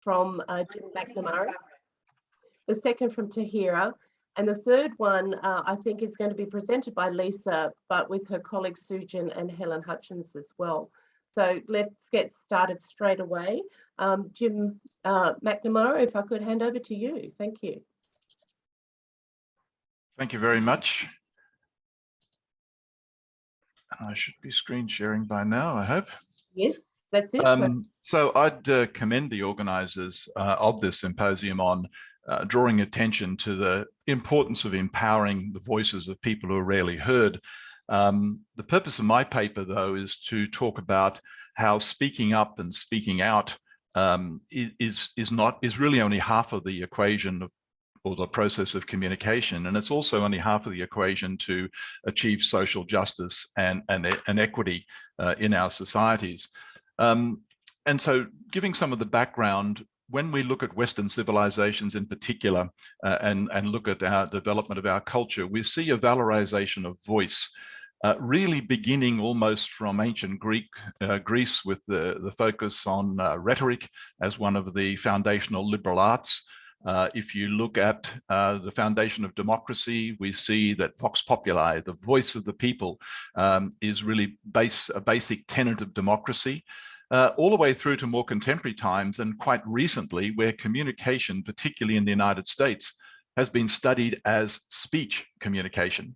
from Jim McNamara, the second from Tahira, and the third one I think is going to be presented by Lisa, but with her colleagues Sujan and Helen Hutchins as well. So let's get started straight away. Jim McNamara, if I could hand over to you. Thank you. Thank you very much. I should be screen sharing by now, I hope. Yes, that's it. So I'd commend the organisers of this symposium on drawing attention to the importance of empowering the voices of people who are rarely heard. The purpose of my paper, though, is to talk about how speaking up and speaking out is really only half of the equation or the process of communication, and it's also only half of the equation to achieve social justice and equity in our societies. And so, giving some of the background, when we look at Western civilizations in particular, and look at our development of our culture, we see a valorization of voice, really beginning almost from ancient Greece with the focus on rhetoric as one of the foundational liberal arts. If you look at the foundation of democracy, we see that vox populi, the voice of the people, is really a basic tenet of democracy. All the way through to more contemporary times, and quite recently, where communication, particularly in the United States, has been studied as speech communication.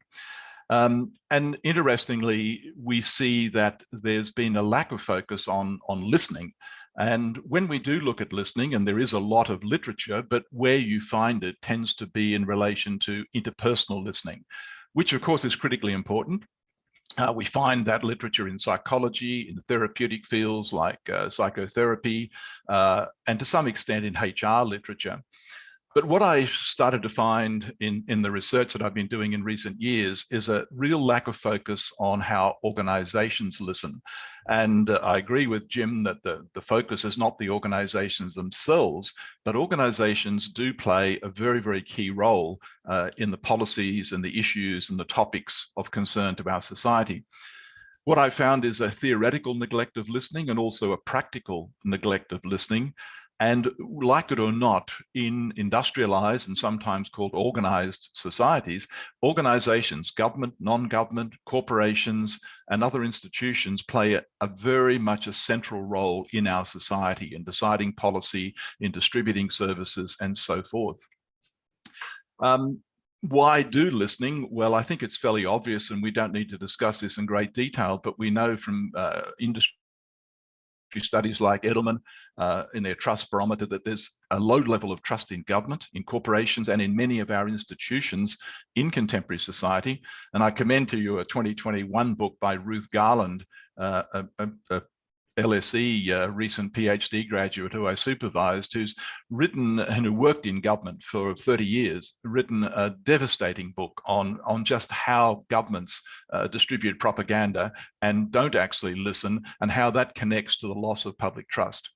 And interestingly, we see that there's been a lack of focus on listening. And when we do look at listening, and there is a lot of literature, but where you find it tends to be in relation to interpersonal listening, which of course is critically important. We find that literature in psychology, in therapeutic fields like psychotherapy, and to some extent in HR literature. But what I started to find in the research that I've been doing in recent years is a real lack of focus on how organizations listen. And I agree with Jim that the focus is not the organizations themselves, but organizations do play a very, very key role in the policies and the issues and the topics of concern to our society. What I found is a theoretical neglect of listening and also a practical neglect of listening. And like it or not, in industrialized and sometimes called organized societies, organizations, government, non-government, corporations, and other institutions play a very much a central role in our society in deciding policy, in distributing services, and so forth. Why do listening? Well, I think it's fairly obvious, and we don't need to discuss this in great detail, but we know from industry studies like Edelman in their trust barometer that there's a low level of trust in government, in corporations, and in many of our institutions in contemporary society. And I commend to you a 2021 book by Ruth Garland, a LSE recent PhD graduate who I supervised, who's written and who worked in government for 30 years, written a devastating book on just how governments distribute propaganda and don't actually listen, and how that connects to the loss of public trust.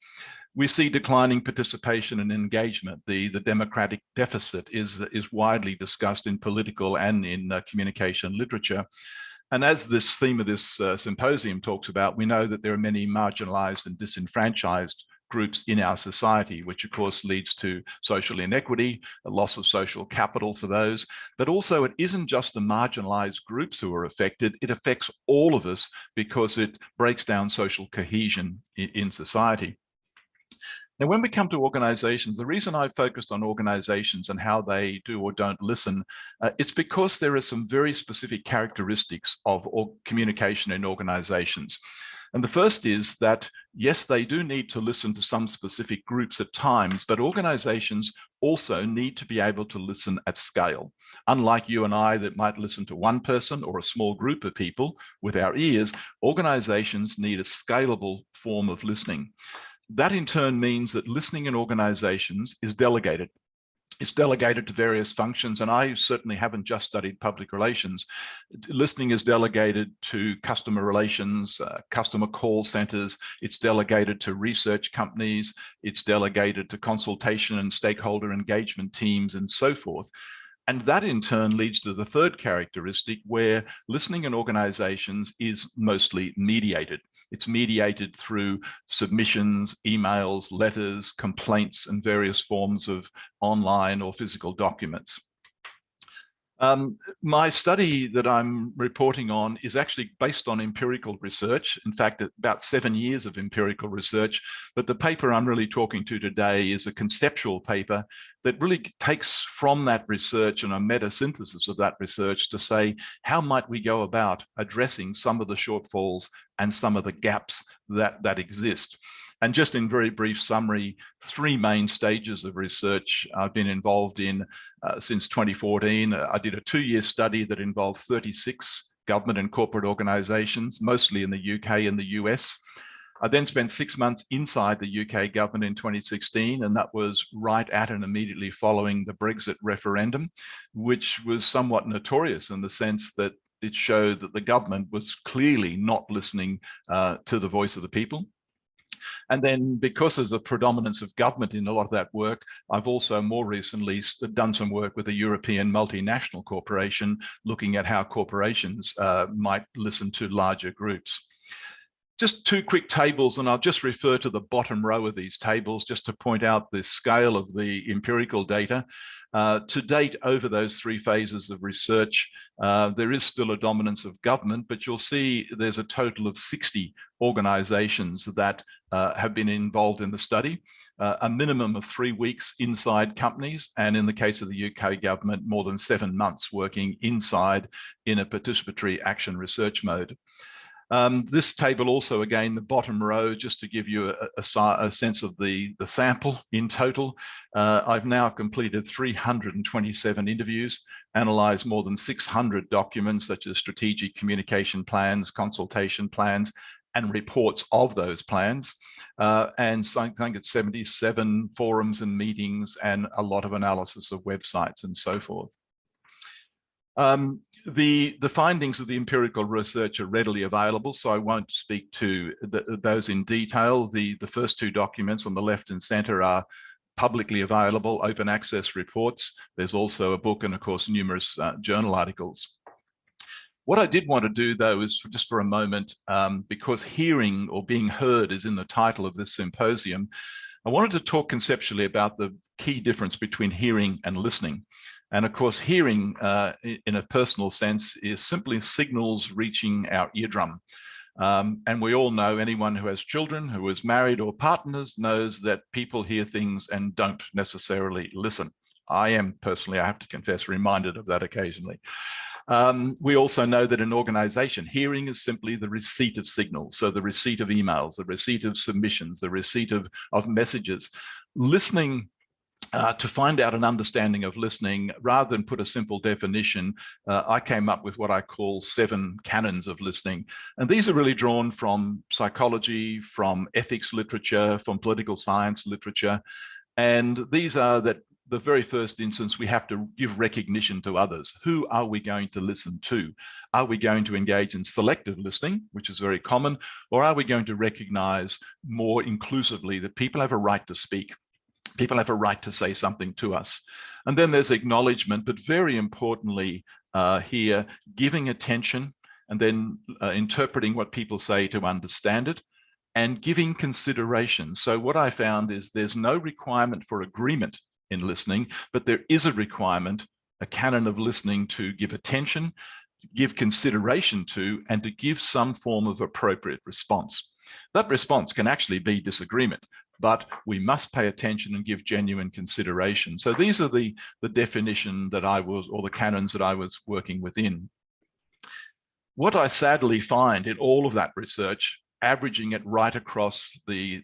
We see declining participation and engagement. The democratic deficit is widely discussed in political and in communication literature. And as this theme of this symposium talks about, we know that there are many marginalized and disenfranchised groups in our society, which of course leads to social inequity, a loss of social capital for those. But also it isn't just the marginalized groups who are affected, it affects all of us because it breaks down social cohesion in society. Now, when we come to organizations, the reason I focused on organizations and how they do or don't listen, it's because there are some very specific characteristics of communication in organizations. And the first is that, yes, they do need to listen to some specific groups at times, but organizations also need to be able to listen at scale. Unlike you and I that might listen to one person or a small group of people with our ears, organizations need a scalable form of listening. That in turn means that listening in organizations is delegated. It's delegated to various functions, and I certainly haven't just studied public relations. Listening is delegated to customer relations, customer call centers. It's delegated to research companies. It's delegated to consultation and stakeholder engagement teams and so forth. And that in turn leads to the third characteristic, where listening in organizations is mostly mediated. It's mediated through submissions, emails, letters, complaints, and various forms of online or physical documents. My study that I'm reporting on is actually based on empirical research. In fact, about 7 years of empirical research, but the paper I'm really talking to today is a conceptual paper that really takes from that research and a meta-synthesis of that research to say, how might we go about addressing some of the shortfalls and some of the gaps that exist? And just in very brief summary, 3 main stages of research I've been involved in since 2014. I did a 2-year study that involved 36 government and corporate organizations, mostly in the UK and the US. I then spent 6 months inside the UK government in 2016, and that was right at and immediately following the Brexit referendum, which was somewhat notorious in the sense that it showed that the government was clearly not listening to the voice of the people. And then because of the predominance of government in a lot of that work, I've also more recently done some work with a European multinational corporation looking at how corporations might listen to larger groups. Just 2 quick tables, and I'll just refer to the bottom row of these tables just to point out the scale of the empirical data. To date, over those 3 phases of research, there is still a dominance of government, but you'll see there's a total of 60 organizations that have been involved in the study, a minimum of 3 weeks inside companies, and in the case of the UK government, more than 7 months working inside in a participatory action research mode. This table also, again, the bottom row, just to give you a sense of the sample in total. I've now completed 327 interviews, analyzed more than 600 documents such as strategic communication plans, consultation plans, and reports of those plans. And so I think it's 77 forums and meetings and a lot of analysis of websites and so forth. The findings of the empirical research are readily available, so I won't speak to those in detail. The first 2 documents on the left and center are publicly available, open access reports. There's also a book and, of course, numerous journal articles. What I did want to do, though, is just for a moment, because hearing or being heard is in the title of this symposium, I wanted to talk conceptually about the key difference between hearing and listening. And of course, hearing in a personal sense is simply signals reaching our eardrum. And we all know, anyone who has children, who is married or partners, knows that people hear things and don't necessarily listen. I am personally, I have to confess, reminded of that occasionally. We also know that in organization, hearing is simply the receipt of signals. So the receipt of emails, the receipt of submissions, the receipt of messages. Listening, to find out an understanding of listening, rather than put a simple definition, I came up with what I call 7 canons of listening. And these are really drawn from psychology, from ethics literature, from political science literature. And these are that the very first instance, we have to give recognition to others. Who are we going to listen to? Are we going to engage in selective listening, which is very common, or are we going to recognize more inclusively that people have a right to speak? People have a right to say something to us. And then there's acknowledgement, but very importantly here, giving attention and then interpreting what people say to understand it and giving consideration. So what I found is there's no requirement for agreement in listening, but there is a requirement, a canon of listening, to give attention, give consideration to, and to give some form of appropriate response. That response can actually be disagreement, but we must pay attention and give genuine consideration. So these are the definition that I was, or the canons that I was working within. What I sadly find in all of that research, averaging it right across the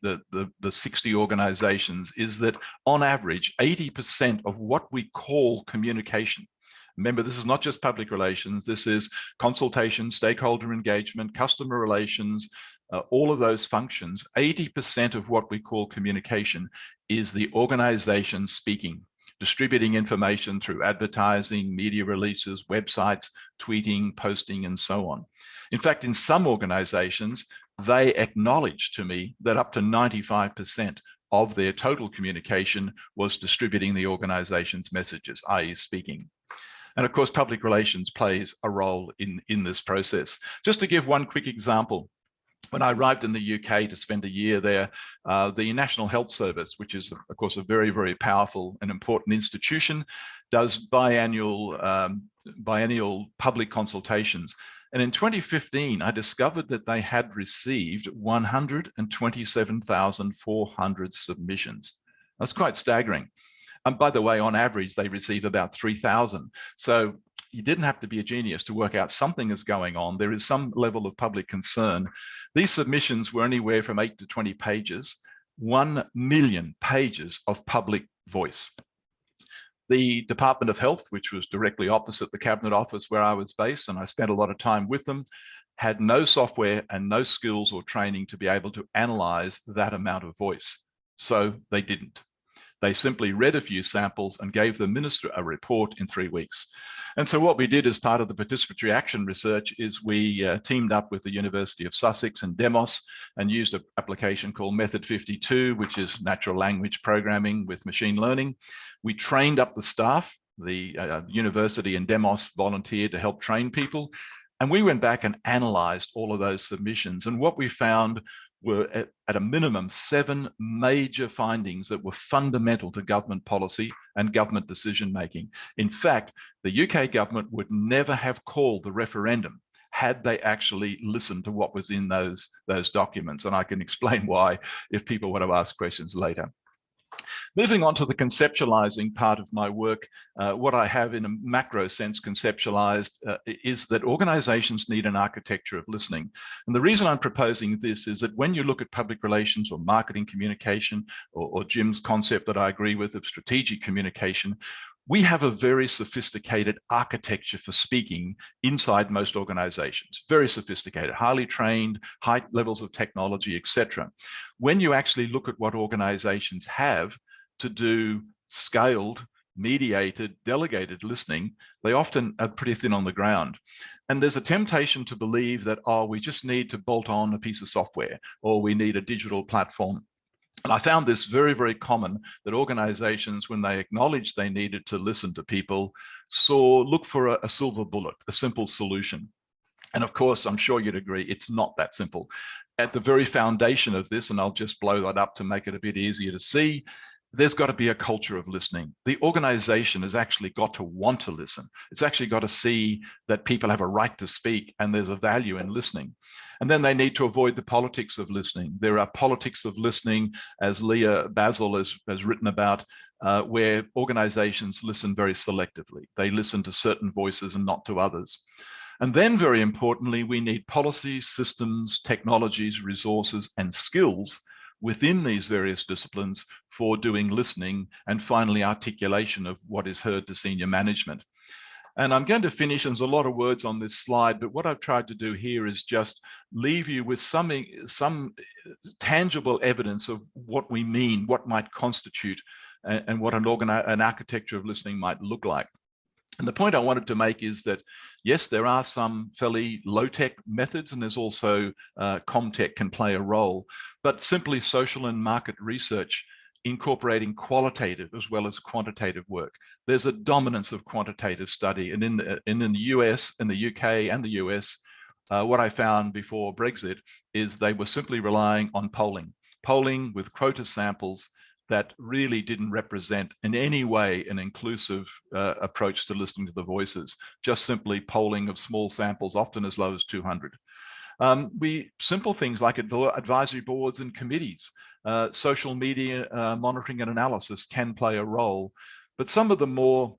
60 organizations, is that on average, 80% of what we call communication, remember, this is not just public relations, this is consultation, stakeholder engagement, customer relations, all of those functions, 80% of what we call communication is the organization speaking, distributing information through advertising, media releases, websites, tweeting, posting, and so on. In fact, in some organizations, they acknowledge to me that up to 95% of their total communication was distributing the organization's messages, i.e. speaking. And of course, public relations plays a role in this process. Just to give one quick example, When I arrived in the UK to spend a year there, the National Health Service, which is, of course, a very, very powerful and important institution, does biannual public consultations. And in 2015, I discovered that they had received 127,400 submissions. That's quite staggering. And by the way, on average, they receive about 3,000. So you didn't have to be a genius to work out something is going on. There is some level of public concern. These submissions were anywhere from 8 to 20 pages, 1 million pages of public voice. The Department of Health, which was directly opposite the Cabinet Office where I was based, and I spent a lot of time with them, had no software and no skills or training to be able to analyze that amount of voice. So they didn't. They simply read a few samples and gave the minister a report in 3 weeks. And so what we did as part of the participatory action research is we teamed up with the University of Sussex and Demos and used an application called Method 52, which is natural language programming with machine learning. We trained up the staff. The university and Demos volunteered to help train people. And we went back and analyzed all of those submissions. And what we found were at a minimum 7 major findings that were fundamental to government policy and government decision making. In fact, the UK government would never have called the referendum had they actually listened to what was in those documents. And I can explain why if people want to ask questions later. Moving on to the conceptualizing part of my work, what I have in a macro sense conceptualized is that organizations need an architecture of listening. And the reason I'm proposing this is that when you look at public relations or marketing communication, or Jim's concept that I agree with of strategic communication, we have a very sophisticated architecture for speaking inside most organizations, very sophisticated, highly trained, high levels of technology, etc. When you actually look at what organizations have to do scaled, mediated, delegated listening, they often are pretty thin on the ground. And there's a temptation to believe that, oh, we just need to bolt on a piece of software, or we need a digital platform. And I found this very, very common, that organizations, when they acknowledged they needed to listen to people, look for a silver bullet, a simple solution. And of course, I'm sure you'd agree, it's not that simple. At the very foundation of this, and I'll just blow that up to make it a bit easier to see, there's got to be a culture of listening. The organization has actually got to want to listen. It's actually got to see that people have a right to speak and there's a value in listening. And then they need to avoid the politics of listening. There are politics of listening, as Leah Basil has written about, where organizations listen very selectively. They listen to certain voices and not to others. And then, very importantly, we need policies, systems, technologies, resources, and skills within these various disciplines for doing listening, and finally articulation of what is heard to senior management. And I'm going to finish, and there's a lot of words on this slide, but what I've tried to do here is just leave you with some tangible evidence of what we mean, what might constitute, and what an architecture of listening might look like. And the point I wanted to make is that, yes, there are some fairly low-tech methods, and there's also ComTech can play a role, but simply social and market research incorporating qualitative as well as quantitative work. There's a dominance of quantitative study, and in the US, in the UK and the US, what I found before Brexit is they were simply relying on polling with quota samples that really didn't represent in any way an inclusive approach to listening to the voices, just simply polling of small samples, often as low as 200. Simple things like advisory boards and committees, social media monitoring and analysis can play a role, but some of the more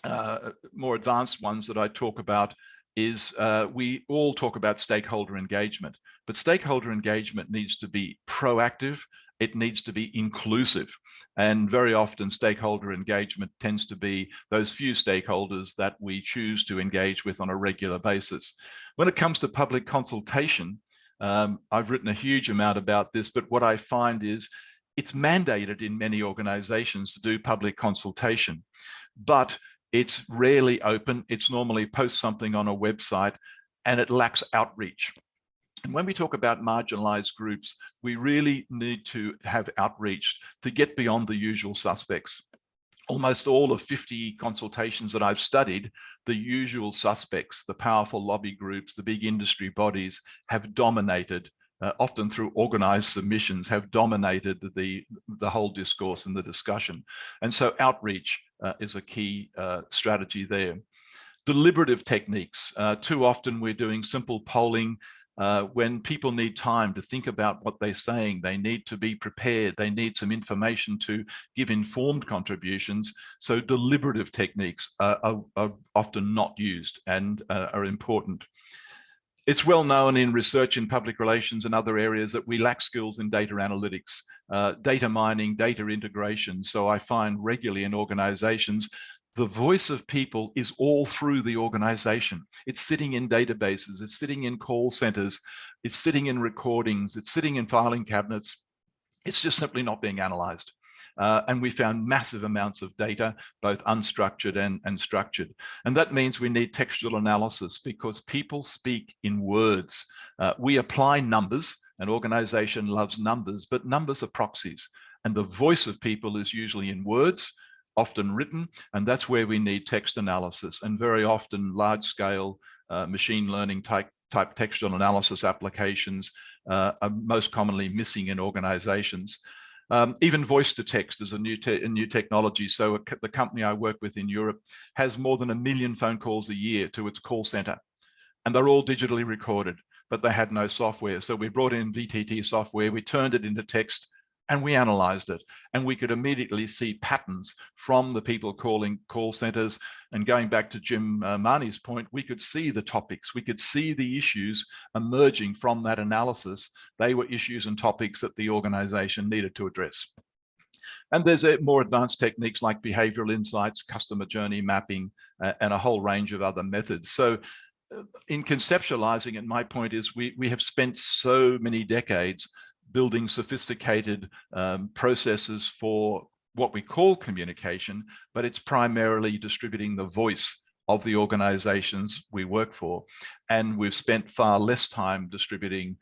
advanced ones that I talk about is we all talk about stakeholder engagement, but stakeholder engagement needs to be proactive. It needs to be inclusive. And very often stakeholder engagement tends to be those few stakeholders that we choose to engage with on a regular basis. When it comes to public consultation, I've written a huge amount about this, but what I find is it's mandated in many organizations to do public consultation, but it's rarely open. It's normally post something on a website and it lacks outreach. And when we talk about marginalized groups, we really need to have outreach to get beyond the usual suspects. Almost all of 50 consultations that I've studied, the usual suspects, the powerful lobby groups, the big industry bodies have dominated often through organized submissions, have dominated the whole discourse and the discussion. And so outreach is a key strategy there. Deliberative techniques. Too often we're doing simple polling when people need time to think about what they're saying. They need to be prepared. They need some information to give informed contributions. So deliberative techniques are often not used and are important. It's well known in research in public relations and other areas that we lack skills in data analytics, data mining, data integration. So I find regularly in organizations, the voice of people is all through the organization. It's sitting in databases, it's sitting in call centers, it's sitting in recordings, it's sitting in filing cabinets. It's just simply not being analyzed. And we found massive amounts of data, both unstructured and structured. And that means we need textual analysis because people speak in words. We apply numbers. An organization loves numbers, but numbers are proxies. And the voice of people is usually in words, often written, and that's where we need text analysis. And very often large-scale machine learning type textual analysis applications are most commonly missing in organizations. Even voice to text is a new technology. So the company I work with in Europe has more than 1 million phone calls a year to its call center, and they're all digitally recorded, but they had no software. So we brought in VTT software, we turned it into text, and we analyzed it. And we could immediately see patterns from the people calling call centers. And going back to Jim Marnie's point, we could see the topics, we could see the issues emerging from that analysis. They were issues and topics that the organization needed to address. And there's more advanced techniques like behavioral insights, customer journey mapping, and a whole range of other methods. So in conceptualizing it, my point is we have spent so many decades building sophisticated processes for what we call communication, but it's primarily distributing the voice of the organizations we work for. And we've spent far less time distributing,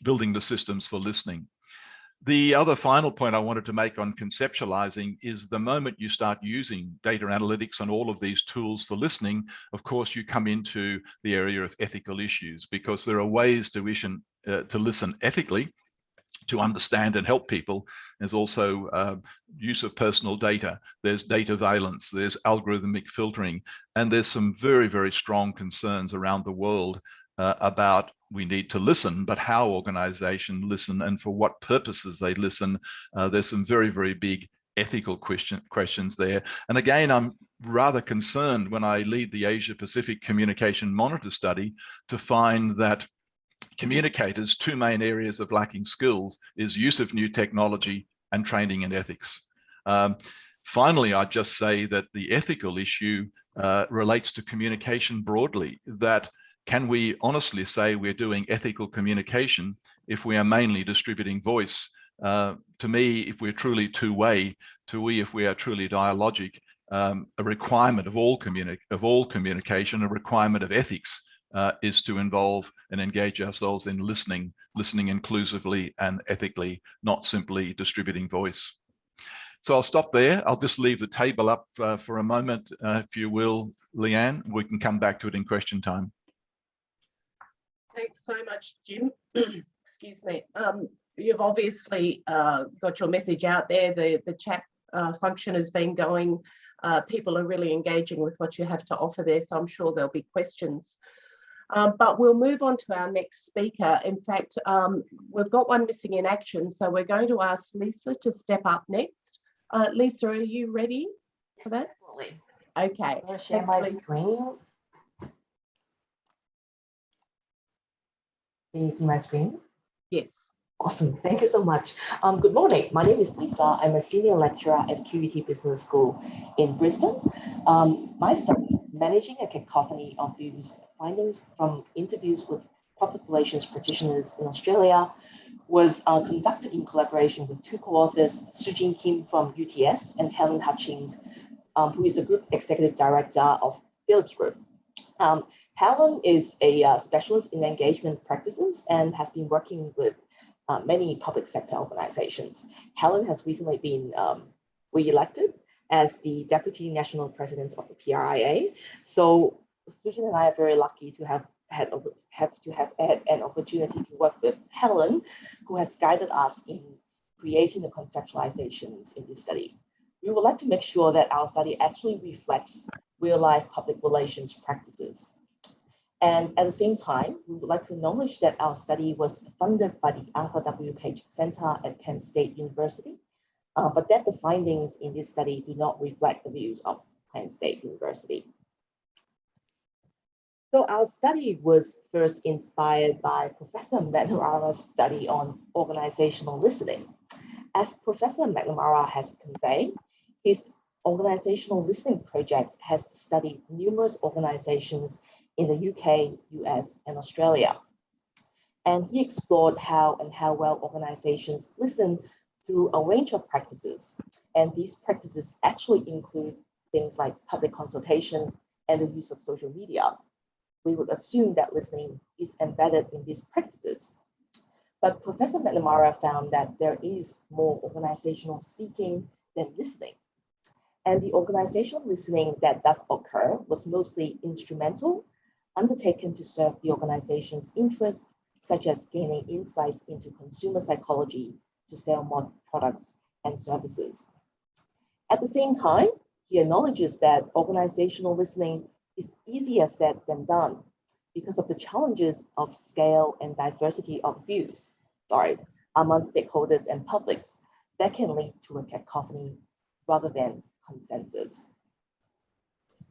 building the systems for listening. The other final point I wanted to make on conceptualizing is the moment you start using data analytics and all of these tools for listening, of course, you come into the area of ethical issues, because there are ways to listen ethically, to understand and help people. There's also use of personal data. There's data valence, there's algorithmic filtering, and there's some very, very strong concerns around the world about we need to listen, but how organizations listen and for what purposes they listen. There's some very, very big ethical questions there. And again, I'm rather concerned when I lead the Asia Pacific Communication Monitor study to find that communicators' two main areas of lacking skills is use of new technology and training in ethics. Finally, I'd just say that the ethical issue relates to communication broadly, that can we honestly say we're doing ethical communication if we are mainly distributing voice? To me, if we're truly two-way, if we are truly dialogic, a requirement of all communication, a requirement of ethics is to involve and engage ourselves in listening inclusively and ethically, not simply distributing voice. So I'll stop there. I'll just leave the table up for a moment, if you will, Leanne. We can come back to it in question time. Thanks so much, Jim. Excuse me. You've obviously got your message out there. The chat function has been going. People are really engaging with what you have to offer there, so I'm sure there'll be questions. But we'll move on to our next speaker. In fact, we've got one missing in action, so we're going to ask Lisa to step up next. Lisa, are you ready for that? Absolutely. Okay. I'll share my screen. Can you see my screen? Yes. Awesome. Thank you so much. Good morning. My name is Lisa. I'm a senior lecturer at QUT Business School in Brisbane. My study, managing a cacophony of views, findings from interviews with public relations practitioners in Australia, was conducted in collaboration with two co-authors, Sujin Kim from UTS and Helen Hutchings, who is the Group Executive Director of Philips Group. Helen is a specialist in engagement practices and has been working with many public sector organizations. Helen has recently been re-elected as the Deputy National President of the PRIA. So Sujin and I are very lucky to have had an opportunity to work with Helen, who has guided us in creating the conceptualizations in this study. We would like to make sure that our study actually reflects real-life public relations practices. And at the same time, we would like to acknowledge that our study was funded by the Arthur W. Page Center at Kent State University, but that the findings in this study do not reflect the views of Kent State University. So our study was first inspired by Professor McNamara's study on organizational listening. As Professor McNamara has conveyed, his organizational listening project has studied numerous organizations in the UK, US, and Australia. And he explored how well organizations listen through a range of practices. And these practices actually include things like public consultation and the use of social media. We would assume that listening is embedded in these practices. But Professor McNamara found that there is more organizational speaking than listening. And the organizational listening that does occur was mostly instrumental, undertaken to serve the organization's interests, such as gaining insights into consumer psychology to sell more products and services. At the same time, he acknowledges that organizational listening is easier said than done because of the challenges of scale and diversity of views, among stakeholders and publics that can lead to a cacophony rather than consensus.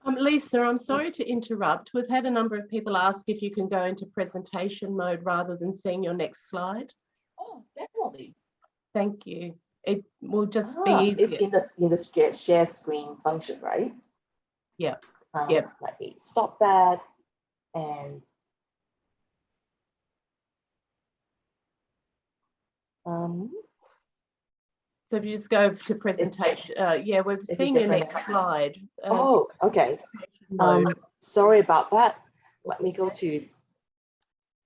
Lisa, I'm sorry to interrupt. We've had a number of people ask if you can go into presentation mode rather than seeing your next slide. Oh, definitely. Thank you. It will just be easier. It's in the share screen function, right? Yeah. Let me stop that and so if you just go to presentation, yeah, we've seen your next slide. Oh, okay. Sorry about that. Let me go to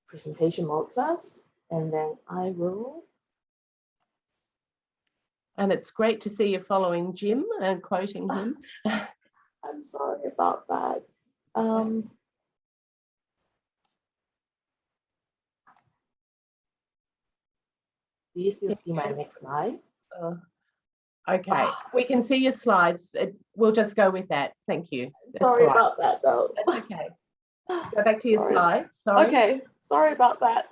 presentation mode first, and then I will. And it's great to see you following Jim and quoting him. I'm sorry about that. Do you still see my next slide? Okay, we can see your slides. We'll just go with that. Thank you. That's sorry right. about that, though. That's okay. Go back to your slides. Sorry. Okay, sorry about that.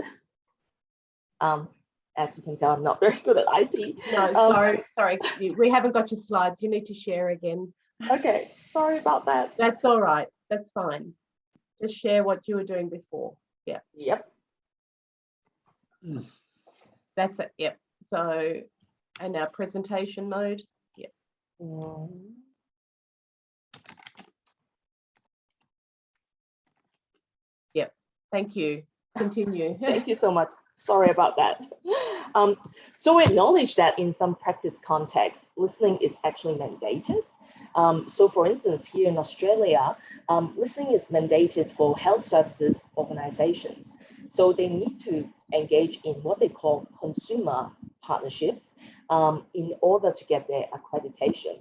As you can tell, I'm not very good at IT. No, sorry. We haven't got your slides. You need to share again. Okay, sorry about that. That's all right. That's fine. Just share what you were doing before. Yeah. Yep. That's it. Yep. So, and our presentation mode. Yep. Yep. Thank you. Continue. Thank you so much. Sorry about that. So we acknowledge that in some practice contexts, listening is actually mandated. So for instance, here in Australia, listening is mandated for health services organizations. So they need to engage in what they call consumer partnerships in order to get their accreditation.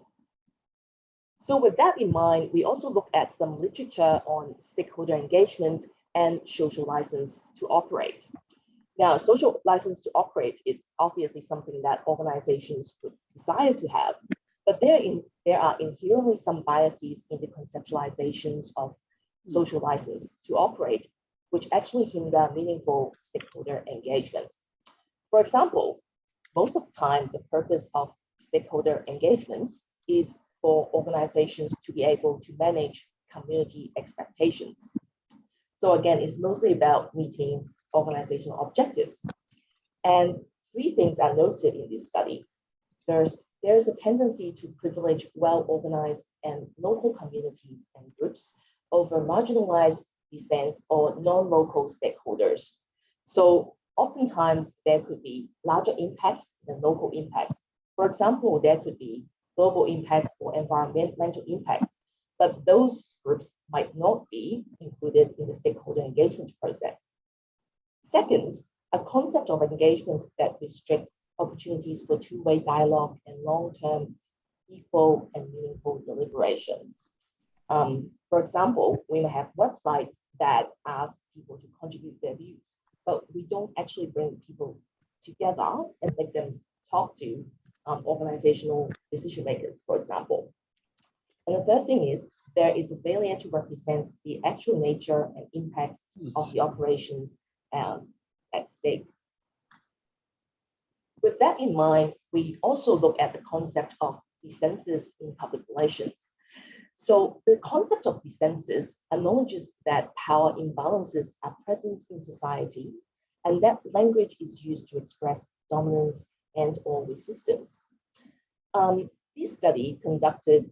So with that in mind, we also look at some literature on stakeholder engagement and social license to operate. Now, social license to operate, it's obviously something that organizations would desire to have, but there are inherently some biases in the conceptualizations of social license to operate, which actually hinder meaningful stakeholder engagement. For example, most of the time, the purpose of stakeholder engagement is for organizations to be able to manage community expectations. So again, it's mostly about meeting organizational objectives. And three things are noted in this study. There's a tendency to privilege well-organized and local communities and groups over marginalized descent or non-local stakeholders. So oftentimes there could be larger impacts than local impacts. For example, there could be global impacts or environmental impacts, but those groups might not be included in the stakeholder engagement process. Second, a concept of engagement that restricts opportunities for two-way dialogue and long-term equal and meaningful deliberation. For example, we may have websites that ask people to contribute their views, but we don't actually bring people together and make them talk to organizational decision makers, for example. And the third thing is there is a failure to represent the actual nature and impacts of the operations at stake. With that in mind, we also look at the concept of dissensus in public relations. So the concept of dissensus acknowledges that power imbalances are present in society, and that language is used to express dominance and or resistance. This study conducted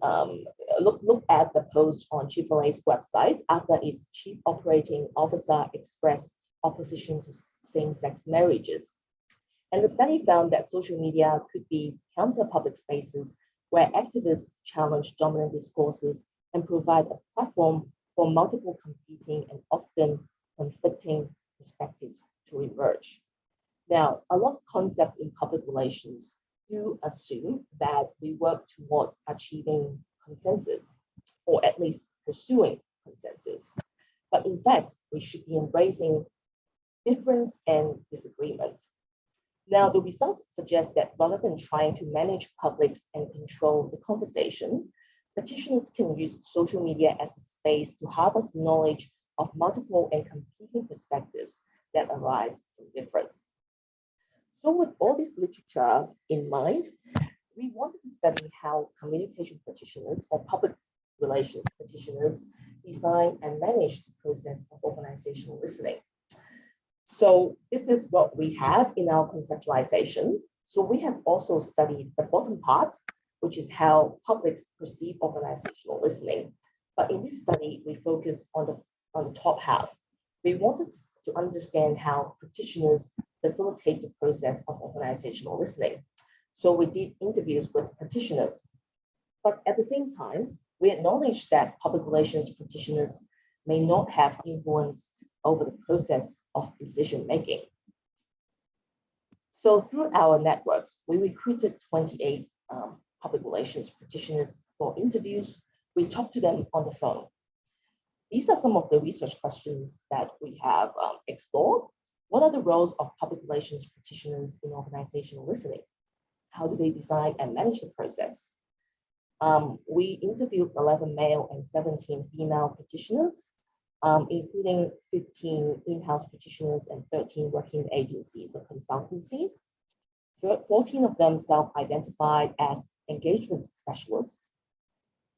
look at the post on AAA's website after its chief operating officer expressed opposition to same-sex marriages. And the study found that social media could be counter-public spaces where activists challenge dominant discourses and provide a platform for multiple competing and often conflicting perspectives to emerge. Now, a lot of concepts in public relations do assume that we work towards achieving consensus, or at least pursuing consensus. But in fact, we should be embracing difference and disagreement. Now, the results suggest that rather than trying to manage publics and control the conversation, practitioners can use social media as a space to harvest knowledge of multiple and competing perspectives that arise from difference. So with all this literature in mind, we wanted to study how communication practitioners or public relations practitioners design and manage the process of organizational listening. So this is what we have in our conceptualization. So we have also studied the bottom part, which is how publics perceive organizational listening. But in this study, we focus on the top half. We wanted to understand how practitioners facilitate the process of organizational listening. So we did interviews with practitioners. But at the same time, we acknowledge that public relations practitioners may not have influence over the process of decision making. So through our networks, we recruited 28 public relations practitioners for interviews. We talked to them on the phone. These are some of the research questions that we have explored. What are the roles of public relations practitioners in organizational listening? How do they design and manage the process? We interviewed 11 male and 17 female practitioners, including 15 in-house practitioners and 13 working agencies or consultancies. 14 of them self-identified as engagement specialists.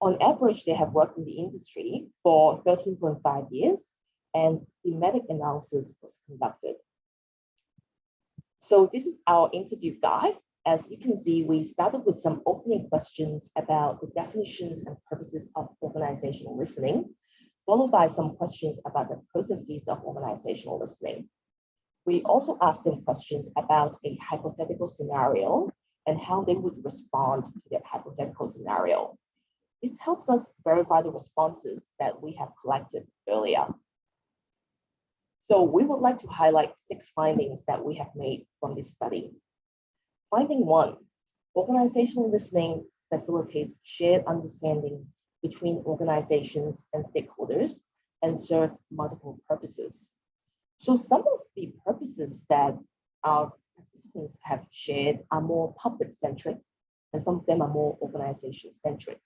On average, they have worked in the industry for 13.5 years, and thematic analysis was conducted. So this is our interview guide. As you can see, we started with some opening questions about the definitions and purposes of organizational listening, followed by some questions about the processes of organizational listening. We also asked them questions about a hypothetical scenario and how they would respond to that hypothetical scenario. This helps us verify the responses that we have collected earlier. So we would like to highlight 6 findings that we have made from this study. Finding 1, organizational listening facilitates shared understanding between organizations and stakeholders and serves multiple purposes. So some of the purposes that our participants have shared are more public-centric, and some of them are more organization-centric.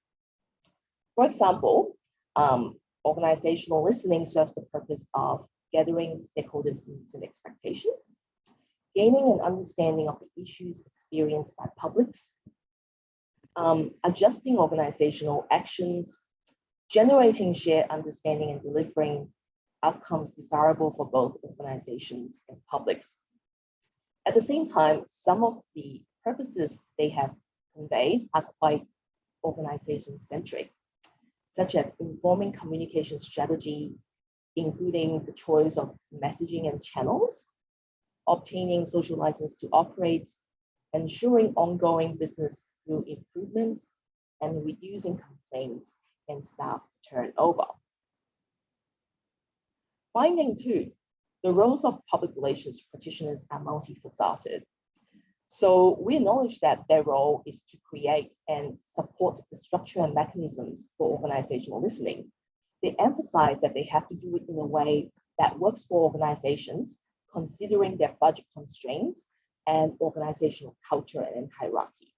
For example, organizational listening serves the purpose of gathering stakeholders' needs and expectations, gaining an understanding of the issues experienced by publics, adjusting organizational actions, generating shared understanding and delivering outcomes desirable for both organizations and publics. At the same time, some of the purposes they have conveyed are quite organization-centric, such as informing communication strategy, including the choice of messaging and channels, obtaining social license to operate, ensuring ongoing business through improvements, and reducing complaints and staff turnover. Finding 2, the roles of public relations practitioners are multifaceted. So we acknowledge that their role is to create and support the structure and mechanisms for organizational listening. They emphasize that they have to do it in a way that works for organizations, considering their budget constraints and organizational culture and hierarchy.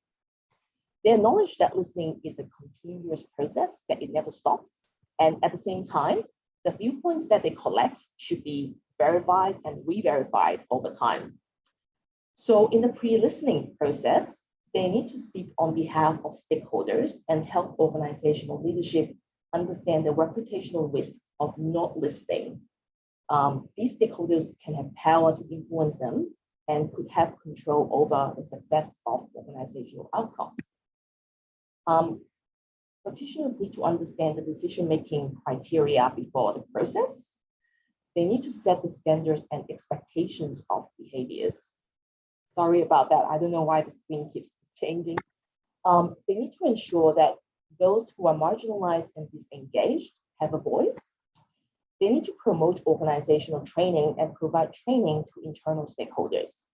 They acknowledge that listening is a continuous process, that it never stops. And at the same time, the viewpoints that they collect should be verified and re-verified over time. So in the pre-listening process, they need to speak on behalf of stakeholders and help organizational leadership understand the reputational risk of not listening. These stakeholders can have power to influence them and could have control over the success of organizational outcomes. Practitioners need to understand the decision-making criteria before the process. They need to set the standards and expectations of behaviors. Sorry about that. I don't know why the screen keeps changing. They need to ensure that those who are marginalized and disengaged have a voice. They need to promote organizational training and provide training to internal stakeholders.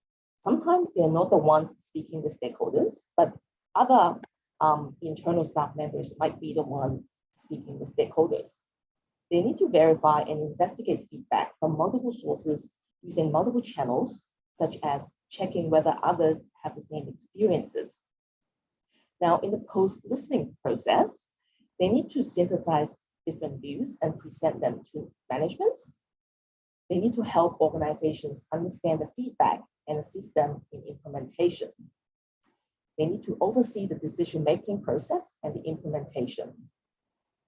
Sometimes they're not the ones speaking with stakeholders, but other internal staff members might be the one speaking with stakeholders. They need to verify and investigate feedback from multiple sources using multiple channels, such as checking whether others have the same experiences. Now, in the post-listening process, they need to synthesize different views and present them to management. They need to help organizations understand the feedback and assist them in implementation. They need to oversee the decision-making process and the implementation.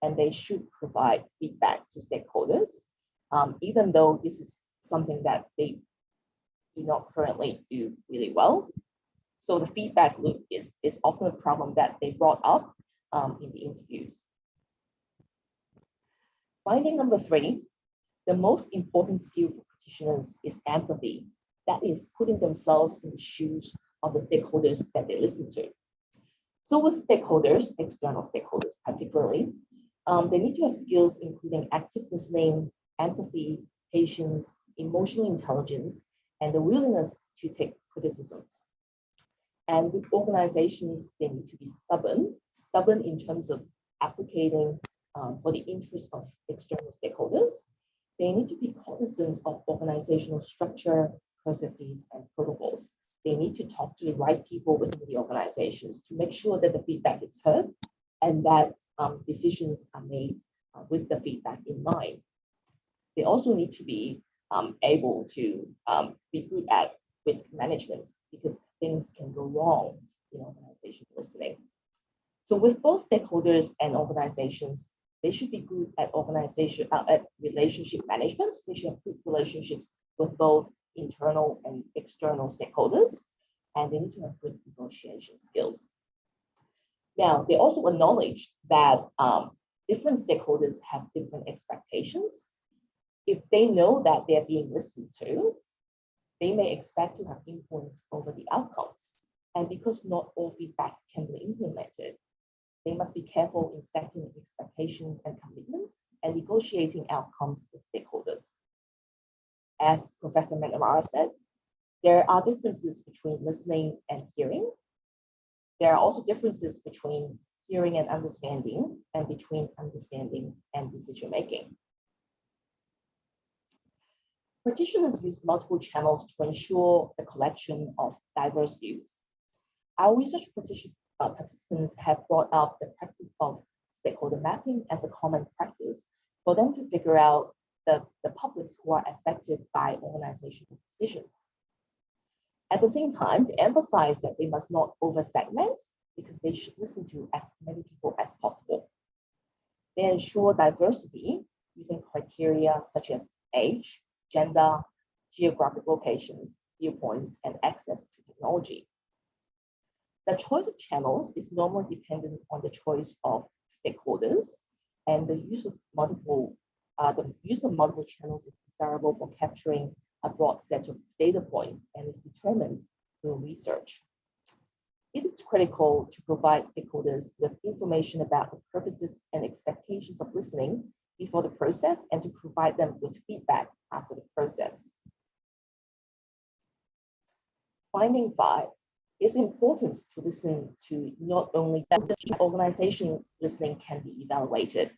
And they should provide feedback to stakeholders, even though this is something that they do not currently do really well. So the feedback loop is often a problem that they brought up in the interviews. Finding number 3, the most important skill for practitioners is empathy. That is putting themselves in the shoes of the stakeholders that they listen to. So with stakeholders, external stakeholders particularly, they need to have skills including active listening, empathy, patience, emotional intelligence, and the willingness to take criticisms. And with organizations, they need to be stubborn in terms of advocating for the interests of external stakeholders. They need to be cognizant of organizational structure, processes, and protocols. They need to talk to the right people within the organizations to make sure that the feedback is heard and that decisions are made with the feedback in mind. They also need to be able to be good at risk management, because things can go wrong in organizational listening. So with both stakeholders and organizations, they should be good at relationship management. They should have good relationships with both internal and external stakeholders, and they need to have good negotiation skills. Now, they also acknowledge that different stakeholders have different expectations. If they know that they're being listened to, they may expect to have influence over the outcomes. And because not all feedback can be implemented, they must be careful in setting expectations and commitments and negotiating outcomes with stakeholders. As Professor McNamara said, there are differences between listening and hearing. There are also differences between hearing and understanding, and between understanding and decision-making. Practitioners use multiple channels to ensure the collection of diverse views. Our research participants have brought up the practice of stakeholder mapping as a common practice for them to figure out the publics who are affected by organizational decisions. At the same time, they emphasize that they must not over-segment, because they should listen to as many people as possible. They ensure diversity using criteria such as age, gender, geographic locations, viewpoints, and access to technology. The choice of channels is normally dependent on the choice of stakeholders, and the use of multiple channels is desirable for capturing a broad set of data points and is determined through research. It is critical to provide stakeholders with information about the purposes and expectations of listening before the process, and to provide them with feedback after the process. Finding 5, it's important to listen to not only organization listening can be evaluated.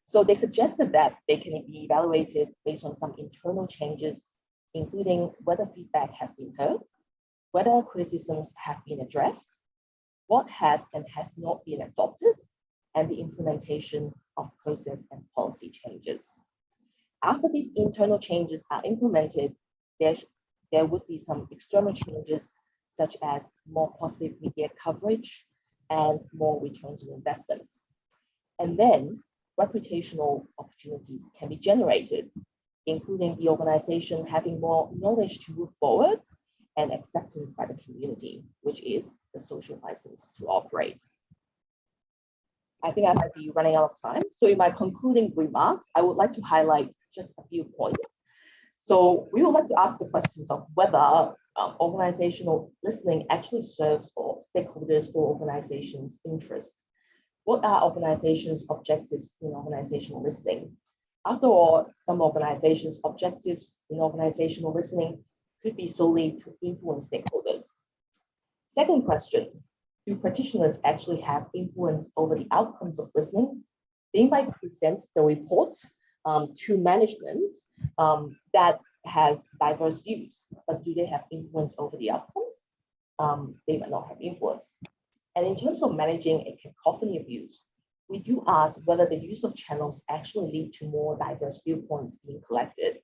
So they suggested that they can be evaluated based on some internal changes, including whether feedback has been heard, whether criticisms have been addressed, what has and has not been adopted, and the implementation of process and policy changes. After these internal changes are implemented, there would be some external changes, such as more positive media coverage and more returns on investments. And then reputational opportunities can be generated, including the organization having more knowledge to move forward and acceptance by the community, which is the social license to operate. I think I might be running out of time. So in my concluding remarks, I would like to highlight just a few points. So we would like to ask the questions of whether organizational listening actually serves all stakeholders or organizations' interests. What are organizations' objectives in organizational listening? After all, some organizations' objectives in organizational listening could be solely to influence stakeholders. Second question, do practitioners actually have influence over the outcomes of listening? They might present the report to management that has diverse views, but do they have influence over the outcomes? They might not have influence. And in terms of managing a cacophony of views, we do ask whether the use of channels actually lead to more diverse viewpoints being collected.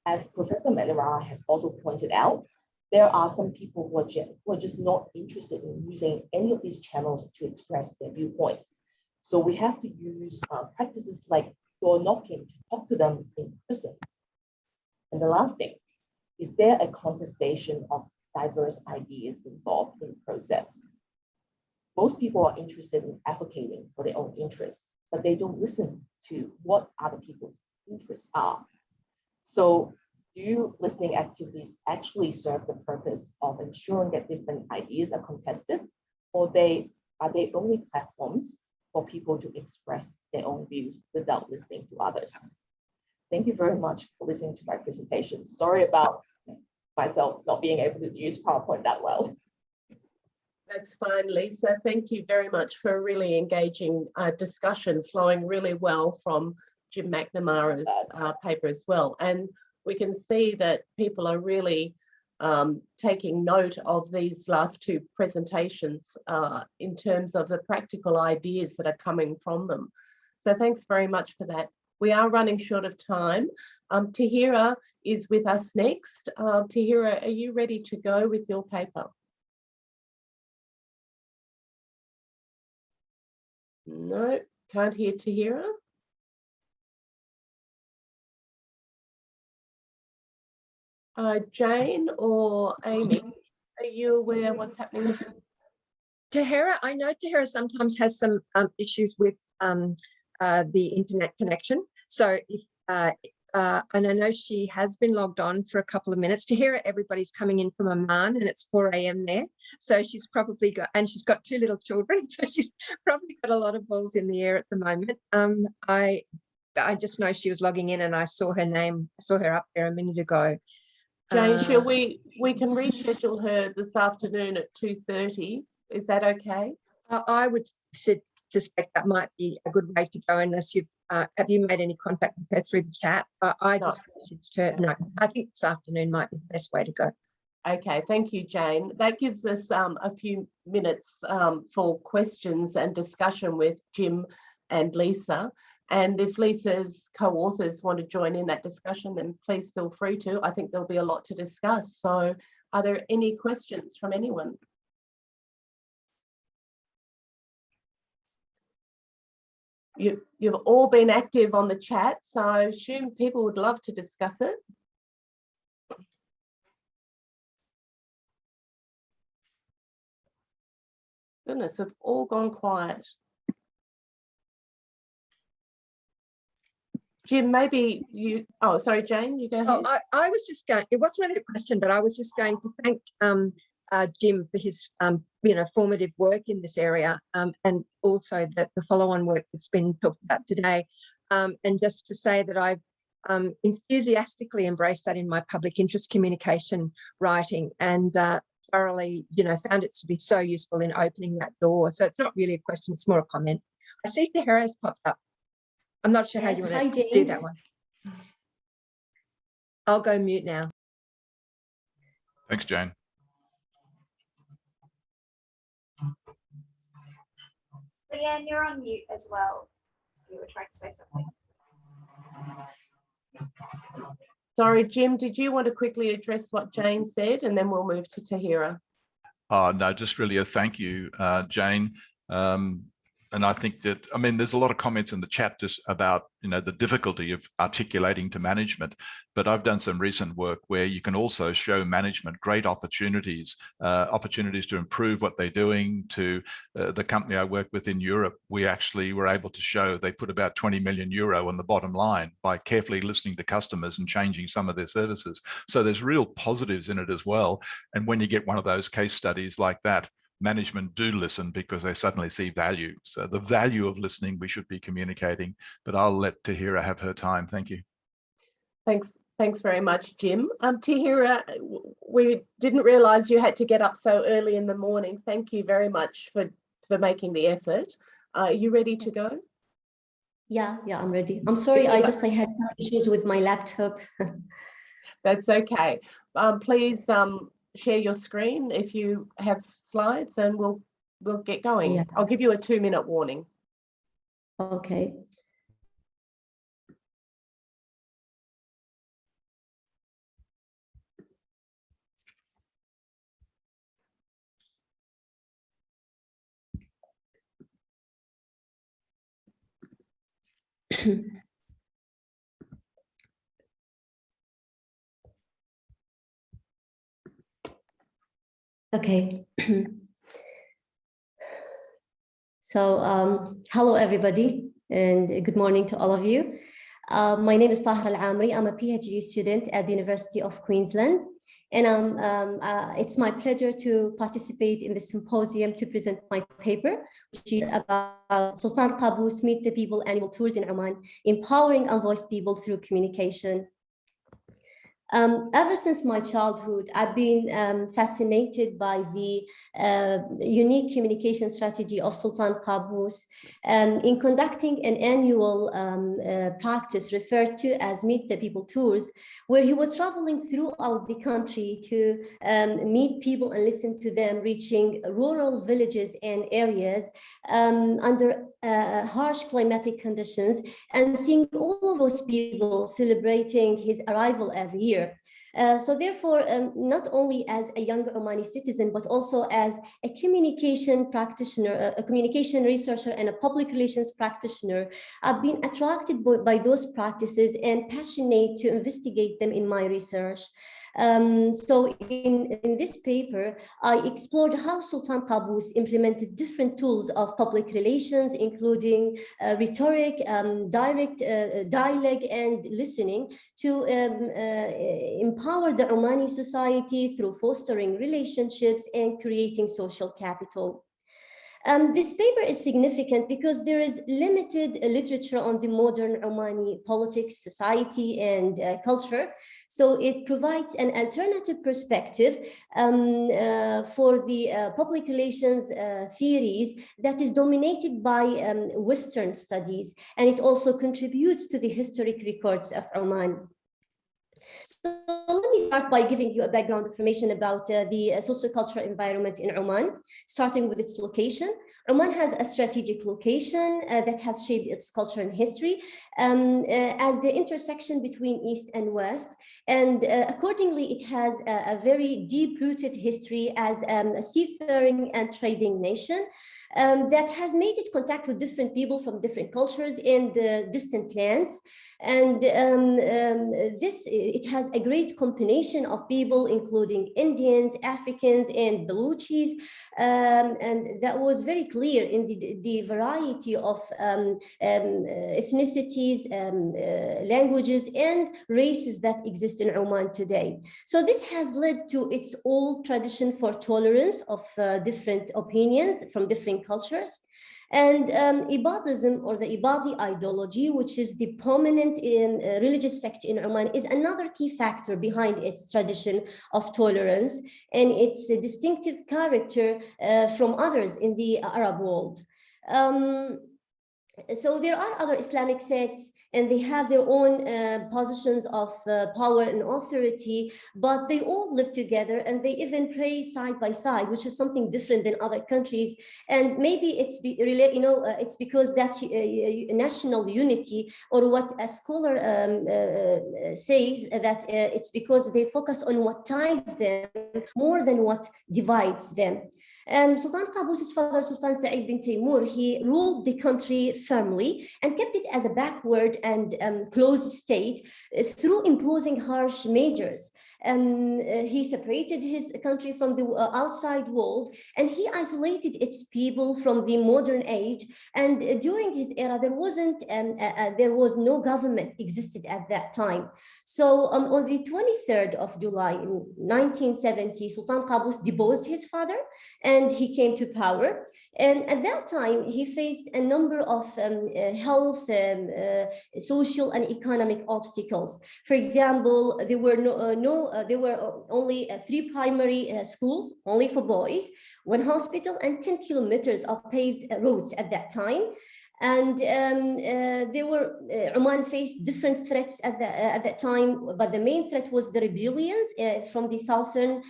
As Professor Manara has also pointed out, there are some people who are just not interested in using any of these channels to express their viewpoints. So we have to use practices like door knocking to talk to them in person. And the last thing, is there a contestation of diverse ideas involved in the process? Most people are interested in advocating for their own interests, but they don't listen to what other people's interests are. So do listening activities actually serve the purpose of ensuring that different ideas are contested, or are they only platforms for people to express their own views without listening to others? Thank you very much for listening to my presentation. Sorry about myself not being able to use PowerPoint that well. That's fine, Lisa. Thank you very much for a really engaging discussion flowing really well from Jim McNamara's paper as well. And we can see that people are really taking note of these last two presentations in terms of the practical ideas that are coming from them. So thanks very much for that. We are running short of time. Tahira is with us next. Tahira, are you ready to go with your paper? No, can't hear Tahira. Jane or Amy, are you aware what's happening with Tahira? I know Tahira sometimes has some issues with the internet connection. So if and I know she has been logged on for a couple of minutes. Tahira, everybody's coming in from Oman and it's 4 a.m. there. So she's probably got, and she's got 2 little children. So she's probably got a lot of balls in the air at the moment. I just know she was logging in and I saw her name, I saw her up there a minute ago. Jane, shall we can reschedule her this afternoon at 2:30. Is that okay? I would suspect that might be a good way to go, unless you've have you made any contact with her through the chat? I just messaged her. No, I think this afternoon might be the best way to go. Okay, thank you, Jane. That gives us a few minutes for questions and discussion with Jim and Lisa. And if Lisa's co-authors want to join in that discussion, then please feel free to. I think there'll be a lot to discuss. So are there any questions from anyone? You've all been active on the chat, so I assume people would love to discuss it. Goodness, we've all gone quiet. Jim, maybe you, oh, sorry, Jane, you go ahead. Oh, I was just going, it wasn't really a question, but I was just going to thank Jim for his, formative work in this area, and also the follow-on work that's been talked about today. And just to say that I've enthusiastically embraced that in my public interest communication writing, and thoroughly, found it to be so useful in opening that door. So it's not really a question, it's more a comment. I see Tahira has popped up. I'm not sure how Yes, you hi, want to do Jane. that one. I'll go mute now. Thanks, Jane. Leanne, you're on mute as well. You were trying to say something. Sorry, Jim, did you want to quickly address what Jane said, and then we'll move to Tahira? Oh, no, just really a thank you, Jane. And I think that, I mean, there's a lot of comments in the chat just about, you know, the difficulty of articulating to management, but I've done some recent work where you can also show management great opportunities, opportunities to improve what they're doing. To the company I work with in Europe, we actually were able to show they put about 20 million euro on the bottom line by carefully listening to customers and changing some of their services. So there's real positives in it as well. And when you get one of those case studies like that, management do listen because they suddenly see value. So the value of listening, we should be communicating, but I'll let Tahira have her time. Thank you. Thanks very much, Jim. Tahira, we didn't realize you had to get up so early in the morning. Thank you very much for making the effort. Are you ready to go? Yeah, I'm ready. I'm sorry, I had some issues with my laptop. That's okay. Please share your screen if you have slides, and we'll get going. Yeah. I'll give you a 2-minute warning. Okay. Okay. So hello everybody, and good morning to all of you. My name is Tahira Al-Amri. I'm a PhD student at the University of Queensland, and it's my pleasure to participate in the symposium to present my paper, which is about Sultan Qaboos Meet the People annual tours in Oman, empowering unvoiced people through communication. Ever since my childhood, I've been fascinated by the unique communication strategy of Sultan Qaboos in conducting an annual practice referred to as Meet the People tours, where he was traveling throughout the country to meet people and listen to them, reaching rural villages and areas under harsh climatic conditions, and seeing all of those people celebrating his arrival every year. So therefore, not only as a young Omani citizen, but also as a communication practitioner, a communication researcher, and a public relations practitioner, I've been attracted by those practices and passionate to investigate them in my research. So in this paper, I explored how Sultan Qaboos implemented different tools of public relations, including rhetoric, direct dialogue, and listening to empower the Omani society through fostering relationships and creating social capital. This paper is significant because there is limited literature on the modern Omani politics, society, and culture. So it provides an alternative perspective for the public relations theories that is dominated by Western studies, and it also contributes to the historic records of Oman. So let me start by giving you a background information about the sociocultural environment in Oman, starting with its location. Oman has a strategic location that has shaped its culture and history as the intersection between East and West. And accordingly, it has a very deep-rooted history as a seafaring and trading nation that has made it contact with different people from different cultures in the distant lands. And it has a great combination of people, including Indians, Africans, and Baluchis. And that was very clear in the variety of ethnicities, languages, and races that exist in Oman today. So this has led to its old tradition for tolerance of different opinions from different cultures. And Ibadism, or the Ibadi ideology, which is the prominent religious sect in Oman, is another key factor behind its tradition of tolerance and its distinctive character from others in the Arab world. So there are other Islamic sects, and they have their own positions of power and authority, but they all live together, and they even pray side by side, which is something different than other countries. And maybe it's it's because that national unity, or what a scholar says, that it's because they focus on what ties them more than what divides them. Sultan Qaboos's father, Sultan Sa'id bin Taymour, he ruled the country firmly and kept it as a backward and closed state through imposing harsh measures. He separated his country from the outside world, and he isolated its people from the modern age. And during his era, there was no government existed at that time. So on the 23rd of July in 1970, Sultan Qaboos deposed his father, and he came to power. And at that time, he faced a number of health, social, and economic obstacles. For example, there were only 3 primary schools, only for boys, 1 hospital, and 10 kilometers of paved roads at that time. And Oman faced different threats at that time, but the main threat was the rebellions from the southern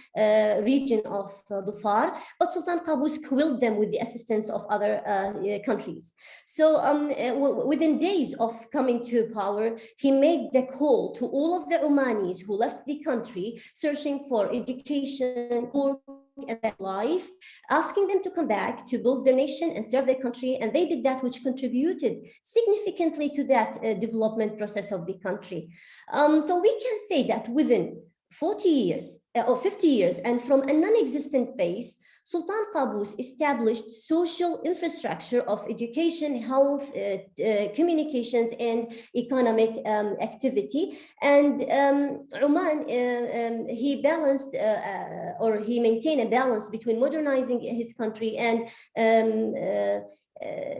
region of Dhofar. But Sultan Qaboos quelled them with the assistance of other countries. So within days of coming to power, he made the call to all of the Omanis who left the country searching for education, work, and life, asking them to come back to build their nation and serve their country. And they did that, which contributed significantly to that development process of the country. So we can say that within 40 years or 50 years, and from a non-existent base, Sultan Qaboos established social infrastructure of education, health, communications, and economic activity. And Oman, he balanced or he maintained a balance between modernizing his country and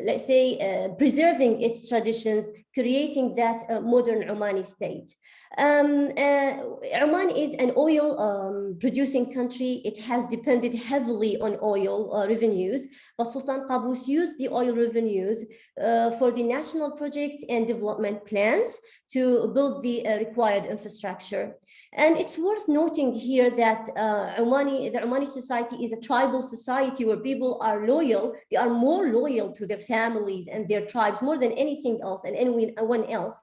let's say, preserving its traditions, creating that modern Omani state. Oman is an oil producing country. It has depended heavily on oil revenues, but Sultan Qaboos used the oil revenues for the national projects and development plans to build the required infrastructure. And it's worth noting here that the Omani society is a tribal society where people are loyal. They are more loyal to their families and their tribes more than anything else and anyone else.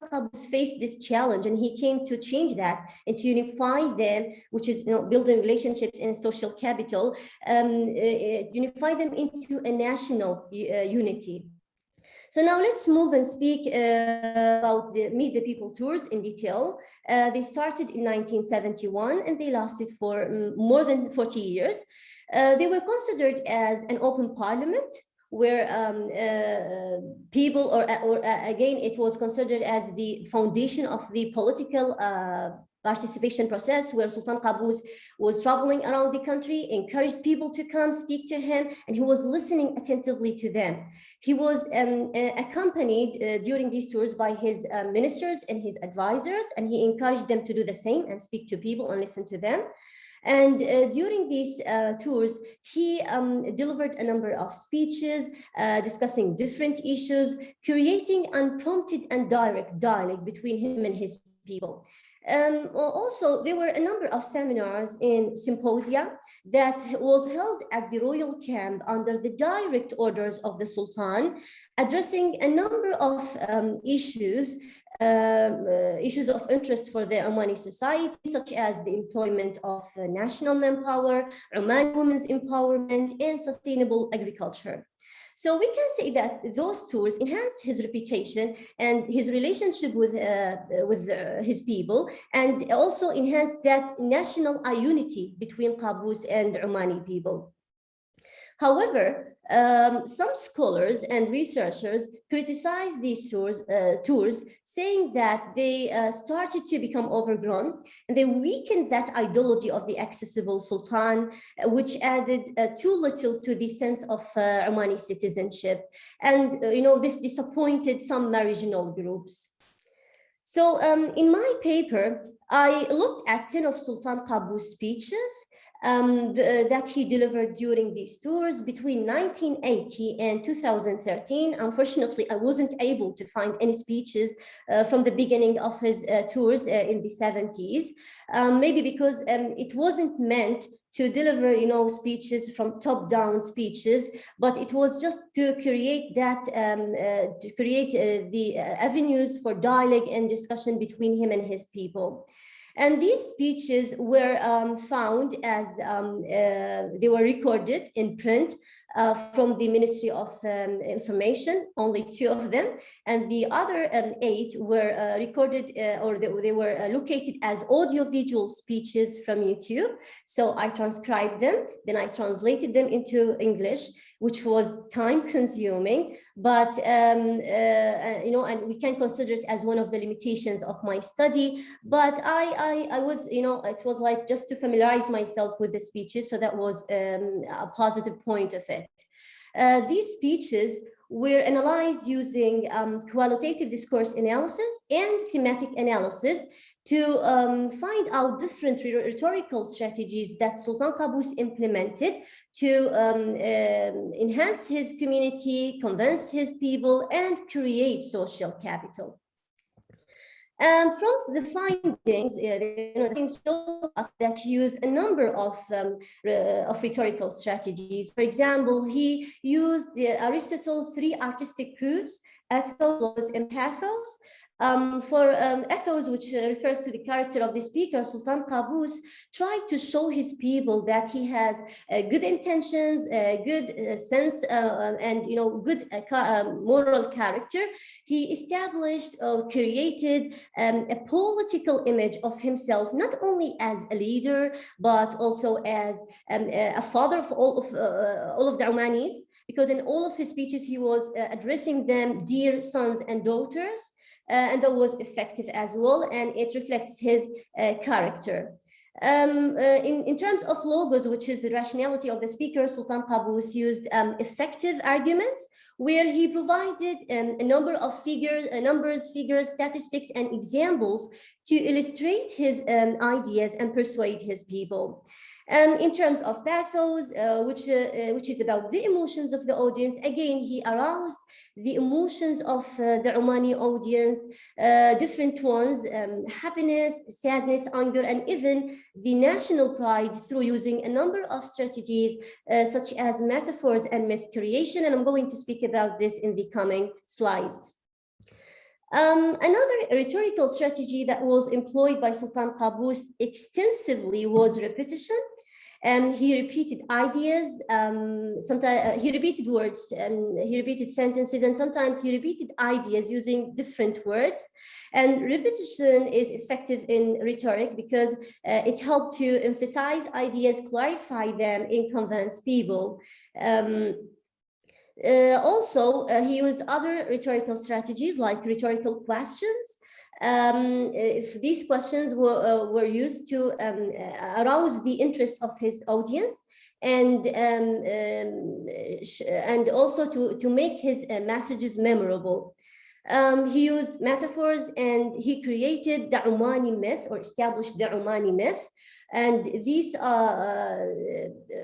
Qaboos faced this challenge, and he came to change that and to unify them, which is building relationships and social capital, unify them into a national unity. So now let's move and speak about the Meet the People tours in detail. They started in 1971 and they lasted for more than 40 years. They were considered as an open parliament, where people, or again, it was considered as the foundation of the political participation process, where Sultan Qaboos was traveling around the country, encouraged people to come speak to him, and he was listening attentively to them. He was accompanied during these tours by his ministers and his advisors, and he encouraged them to do the same and speak to people and listen to them. And during these tours, he delivered a number of speeches discussing different issues, creating unprompted and direct dialogue between him and his people. Also, there were a number of seminars and symposia that was held at the royal camp under the direct orders of the Sultan, addressing a number of issues of interest for the Omani society, such as the employment of national manpower, Omani women's empowerment, and sustainable agriculture. So we can say that those tours enhanced his reputation and his relationship with his people, and also enhanced that national unity between Qaboos and Omani people. However, some scholars and researchers criticized these tours, saying that they started to become overgrown, and they weakened that ideology of the accessible Sultan, which added too little to the sense of Omani citizenship. And this disappointed some marginal groups. So in my paper, I looked at 10 of Sultan Qaboos' speeches, that he delivered during these tours between 1980 and 2013. Unfortunately, I wasn't able to find any speeches from the beginning of his tours in the 70s, maybe because it wasn't meant to deliver, speeches from top-down speeches, but it was just to create that, the avenues for dialogue and discussion between him and his people. And these speeches were found as they were recorded in print from the Ministry of Information, only 2 of them, and the other 8 were recorded or they were located as audio-visual speeches from YouTube. So I transcribed them, then I translated them into English, which was time-consuming, but and we can consider it as one of the limitations of my study. But I was, it was like just to familiarize myself with the speeches, so that was a positive point of it. These speeches were analyzed using qualitative discourse analysis and thematic analysis to find out different rhetorical strategies that Sultan Qaboos implemented to enhance his community, convince his people, and create social capital. From the findings, things show us that he used a number of rhetorical strategies. For example, he used Aristotle's 3 artistic proofs, ethos, and pathos. For ethos, which refers to the character of the speaker, Sultan Qaboos tried to show his people that he has good intentions, good sense, and good moral character. He established or created a political image of himself, not only as a leader, but also as a father of all of the Omanis, because in all of his speeches he was addressing them dear sons and daughters. And that was effective as well, and it reflects his character. In terms of logos, which is the rationality of the speaker, Sultan Qaboos used effective arguments, where he provided a number of numbers, figures, statistics, and examples to illustrate his ideas and persuade his people. In terms of pathos, which is about the emotions of the audience, again, he aroused the emotions of the Omani audience, different ones, happiness, sadness, anger, and even the national pride through using a number of strategies such as metaphors and myth creation. And I'm going to speak about this in the coming slides. Another rhetorical strategy that was employed by Sultan Qaboos extensively was repetition. He repeated ideas, sometimes he repeated words, and he repeated sentences, and sometimes he repeated ideas using different words. And repetition is effective in rhetoric because it helped to emphasize ideas, clarify them, and convince people. Also, he used other rhetorical strategies like rhetorical questions. If these questions were used to arouse the interest of his audience, and also to make his messages memorable. He used metaphors, and he created the Omani myth, or established the Omani myth. And these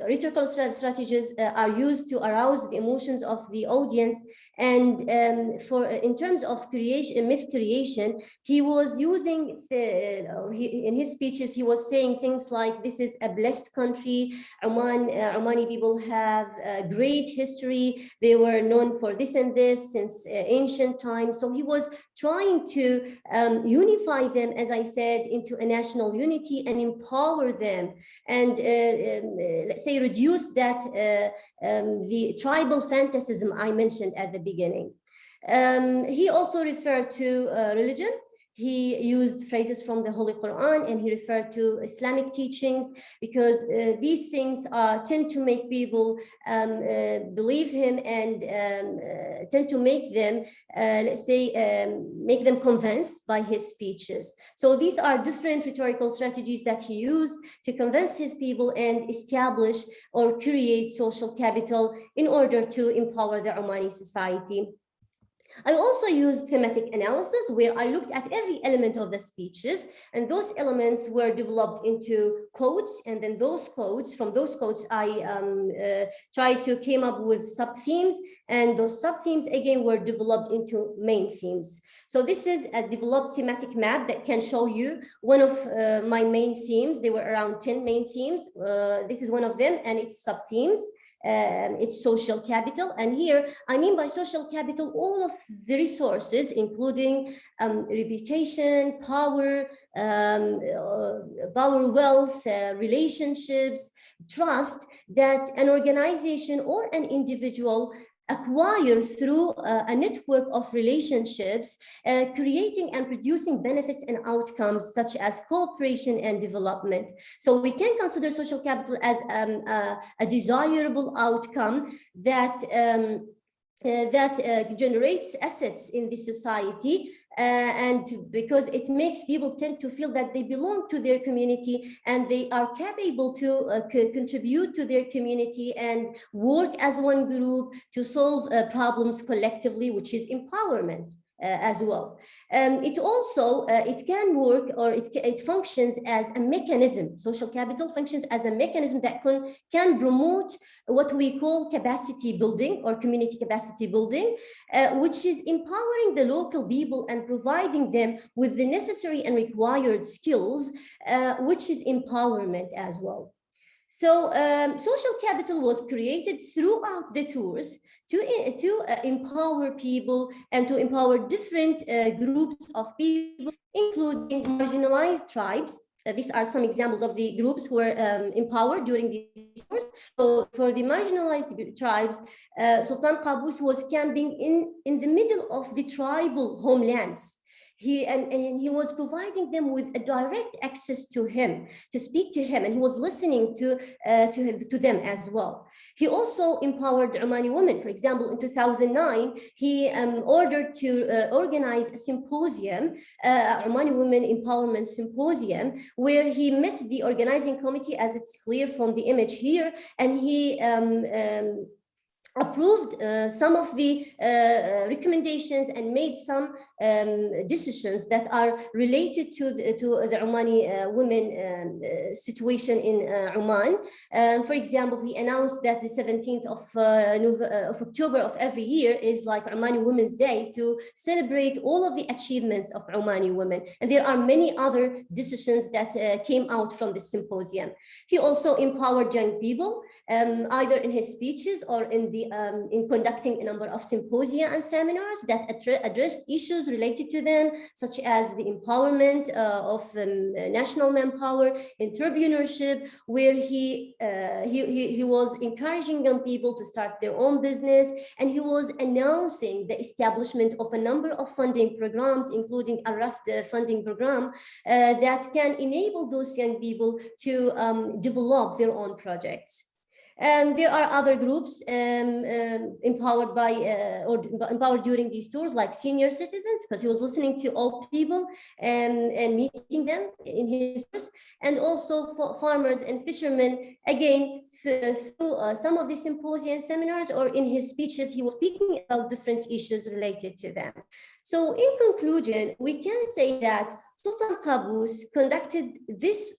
rhetorical strategies are used to arouse the emotions of the audience. And in terms of myth creation, he was using, in his speeches, he was saying things like, this is a blessed country. Omani people have a great history. They were known for this and this since ancient times. So he was trying to unify them, as I said, into a national unity and empower them, and let's say reduce that the tribal fantasism I mentioned at the beginning. He also referred to religion. He used phrases from the Holy Quran, and he referred to Islamic teachings, because these things tend to make people believe him, and tend to make them, let's say, make them convinced by his speeches. So these are different rhetorical strategies that he used to convince his people and establish or create social capital in order to empower the Omani society. I also used thematic analysis, where I looked at every element of the speeches, and those elements were developed into codes, and then from those codes, I tried to came up with sub-themes, and those sub-themes again were developed into main themes. So this is a developed thematic map that can show you one of my main themes. There were around 10 main themes. This is one of them, and it's sub-themes. It's social capital, and here I mean by social capital all of the resources, including reputation, power, wealth, relationships, trust that an organization or an individual acquire through a network of relationships, creating and producing benefits and outcomes such as cooperation and development. So we can consider social capital as a desirable outcome that generates assets in the society, and because it makes people tend to feel that they belong to their community and they are capable to contribute to their community and work as one group to solve problems collectively, which is empowerment. As well. It also, it can work, or it functions as a mechanism. Social capital functions as a mechanism that can promote what we call capacity building or community capacity building, which is empowering the local people and providing them with the necessary and required skills, which is empowerment as well. So social capital was created throughout the tours to empower people and to empower different groups of people, including marginalized tribes. These are some examples of the groups who were empowered during these tours. So for the marginalized tribes, Sultan Qaboos was camping in the middle of the tribal homelands. He was providing them with a direct access to him, to speak to him, and he was listening to them as well. He also empowered Omani women. For example, in 2009, he ordered to organize a symposium, Omani Women Empowerment Symposium, where he met the organizing committee, as it's clear from the image here, and he approved some of the recommendations and made some decisions that are related to the Omani women situation in Oman. For example, he announced that the 17th of October of every year is like Omani Women's Day, to celebrate all of the achievements of Omani women. And there are many other decisions that came out from this symposium. He also empowered young people, either in his speeches or in conducting a number of symposia and seminars that addressed issues related to them, such as the empowerment of national manpower, entrepreneurship, where he was encouraging young people to start their own business, and he was announcing the establishment of a number of funding programs, including a RAFT funding program that can enable those young people to develop their own projects. There are other groups empowered by or empowered during these tours, like senior citizens, because he was listening to old people and meeting them in his tours, and also for farmers and fishermen, again, through some of the symposia and seminars, or in his speeches, he was speaking about different issues related to them. So in conclusion, we can say that Sultan Qaboos conducted this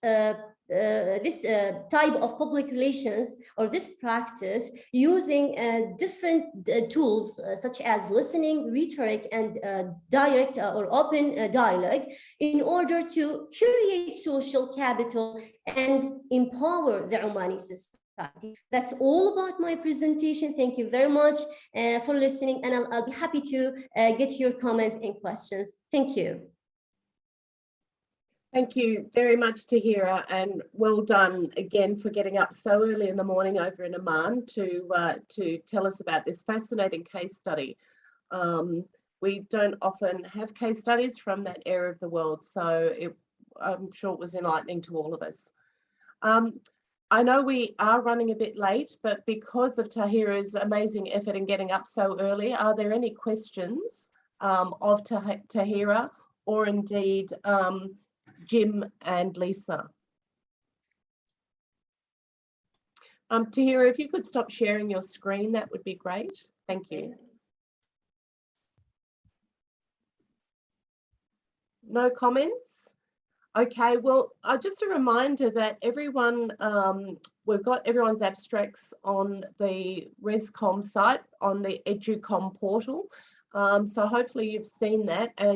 type of public relations, or this practice, using different tools such as listening, rhetoric, and direct or open dialogue, in order to create social capital and empower the Omani society. That's all about my presentation. Thank you very much for listening, and I'll be happy to get your comments and questions. Thank you. Thank you very much, Tahira, and well done again for getting up so early in the morning over in Oman to tell us about this fascinating case study. We don't often have case studies from that area of the world, so I'm sure it was enlightening to all of us. I know we are running a bit late, but because of Tahira's amazing effort in getting up so early, are there any questions of Tahira, or indeed Jim and Lisa? Tahira, if you could stop sharing your screen, that would be great. Thank you. No comments? Okay, well, just a reminder that everyone, we've got everyone's abstracts on the ResCom site, on the EduCom portal. So hopefully you've seen that and